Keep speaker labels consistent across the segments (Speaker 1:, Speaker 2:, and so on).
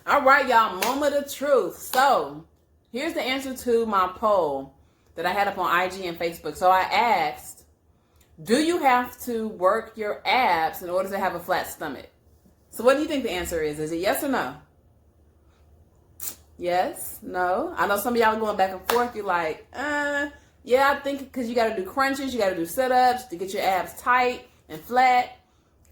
Speaker 1: All right, y'all, moment of truth. So here's the answer to my poll that I had up on IG and Facebook. So I asked, do you have to work your abs in order to have a flat stomach? So what do you think the answer is? Is it yes or no? Yes, no. I know some of y'all are going back and forth. You're like, yeah, I think because you got to do crunches, you got to do sit-ups to get your abs tight and flat.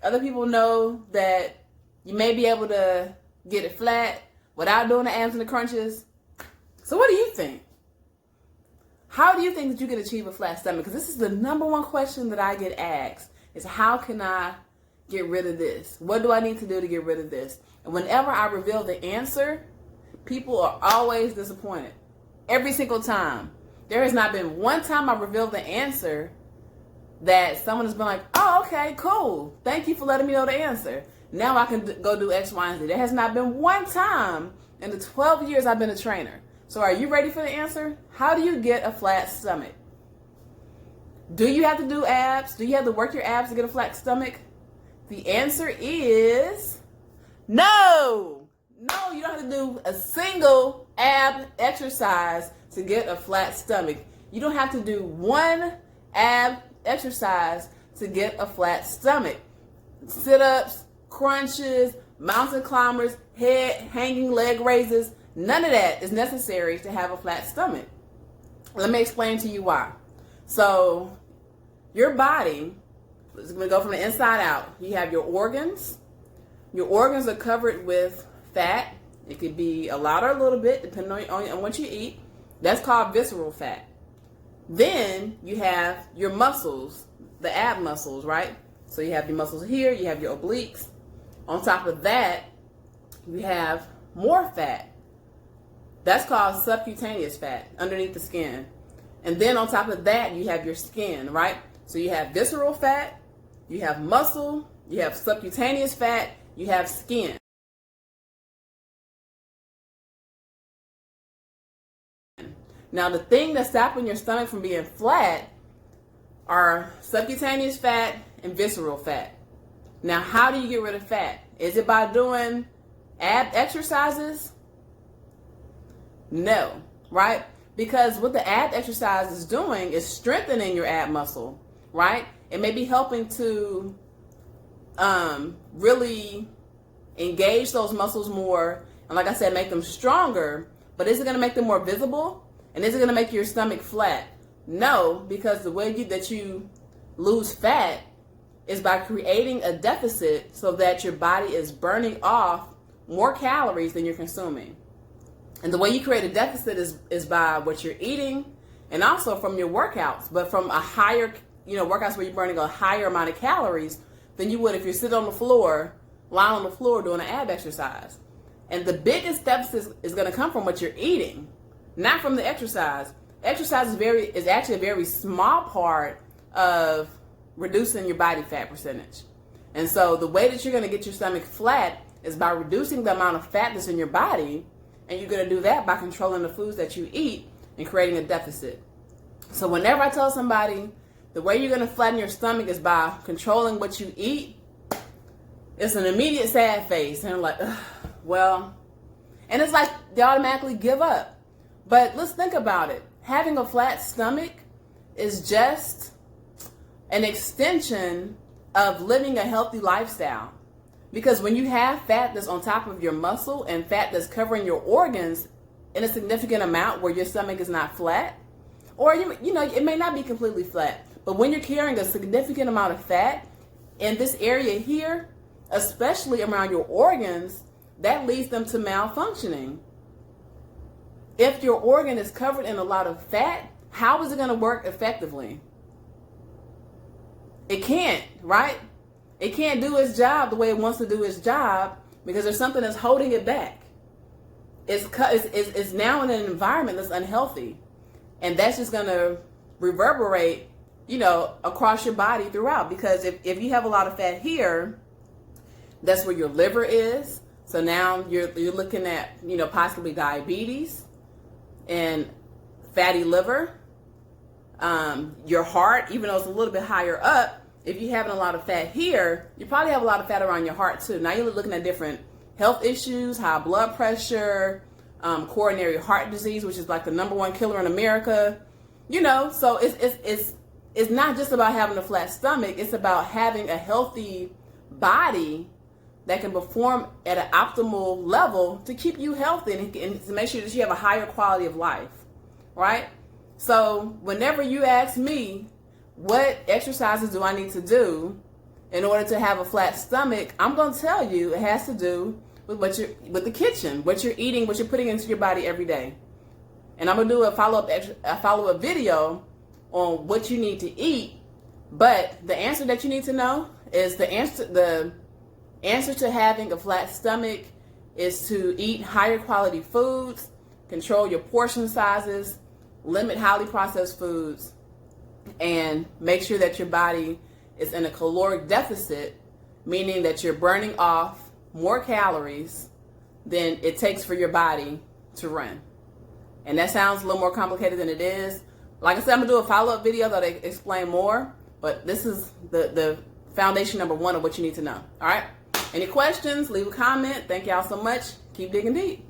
Speaker 1: Other people know that you may be able to get it flat without doing the abs and the crunches. So what do you think? How do you think that you can achieve a flat stomach? Because this is the number one question that I get asked is how can I get rid of this? What do I need to do to get rid of this? And whenever I reveal the answer, people are always disappointed. Every single time. There has not been one time I revealed the answer that someone has been like, oh, okay, cool. Thank you for letting me know the answer. Now I can go do X, Y, and Z. There has not been one time in the 12 years I've been a trainer. So are you ready for the answer? How do you get a flat stomach? Do you have to do abs? Do you have to work your abs to get a flat stomach? The answer is no. No, you don't have to do a single ab exercise to get a flat stomach. You don't have to do one ab exercise to get a flat stomach. Sit-ups, crunches, mountain climbers, head hanging leg raises, none of that is necessary to have a flat stomach. Let me explain to you why. So your body is going to go from the inside out. You have your organs. Your organs are covered with fat. It could be a lot or a little bit depending on what you eat. That's called visceral fat. Then you have your muscles, the ab muscles, right? So you have your muscles here, you have your obliques. On top of that, you have more fat. That's called subcutaneous fat underneath the skin. And then on top of that, you have your skin, right? So you have visceral fat, you have muscle, you have subcutaneous fat, you have skin. Now, the thing that's stopping your stomach from being flat are subcutaneous fat and visceral fat. Now, how do you get rid of fat? Is it by doing ab exercises? No, right? Because what the ab exercise is doing is strengthening your ab muscle, right? It may be helping to really engage those muscles more, and like I said, make them stronger. But is it going to make them more visible? And is it going to make your stomach flat? No, because the way that you lose fat is by creating a deficit so that your body is burning off more calories than you're consuming. And the way you create a deficit is by what you're eating and also from your workouts, but from a higher, workouts where you're burning a higher amount of calories than you would if you're sitting on the floor, lying on the floor doing an ab exercise. And the biggest deficit is going to come from what you're eating, not from the exercise. Exercise is actually a very small part of reducing your body fat percentage. And so the way that you're going to get your stomach flat is by reducing the amount of fat that's in your body, and you're going to do that by controlling the foods that you eat and creating a deficit. So whenever I tell somebody the way you're going to flatten your stomach is by controlling what you eat, it's an immediate sad face. And I'm like, well, and it's like they automatically give up. But let's think about it. Having a flat stomach is just an extension of living a healthy lifestyle. Because when you have fat that's on top of your muscle and fat that's covering your organs in a significant amount where your stomach is not flat, or it may not be completely flat, but when you're carrying a significant amount of fat in this area here, especially around your organs, that leads them to malfunctioning. If your organ is covered in a lot of fat, how is it going to work effectively? It can't, right? It can't do its job the way it wants to do its job because there's something that's holding it back. It's now in an environment that's unhealthy. And that's just going to reverberate, across your body throughout. Because if you have a lot of fat here, that's where your liver is. So now you're looking at, possibly diabetes and fatty liver. Your heart, even though it's a little bit higher up, if you're having a lot of fat here, you probably have a lot of fat around your heart too. Now you're looking at different health issues, high blood pressure, coronary heart disease, which is like the #1 killer in America. You know, so it's not just about having a flat stomach. It's about having a healthy body that can perform at an optimal level to keep you healthy and to make sure that you have a higher quality of life, right? So whenever you ask me, what exercises do I need to do in order to have a flat stomach, I'm going to tell you it has to do with with the kitchen, what you're eating, what you're putting into your body every day. And I'm going to do a follow-up video on what you need to eat. But the answer that you need to know is the answer to having a flat stomach is to eat higher quality foods, control your portion sizes, limit highly processed foods, and make sure that your body is in a caloric deficit, meaning that you're burning off more calories than it takes for your body to run. And that sounds a little more complicated than it is. Like I said, I'm going to do a follow-up video that'll explain more, but this is the foundation #1 of what you need to know. All right? Any questions? Leave a comment. Thank y'all so much. Keep digging deep.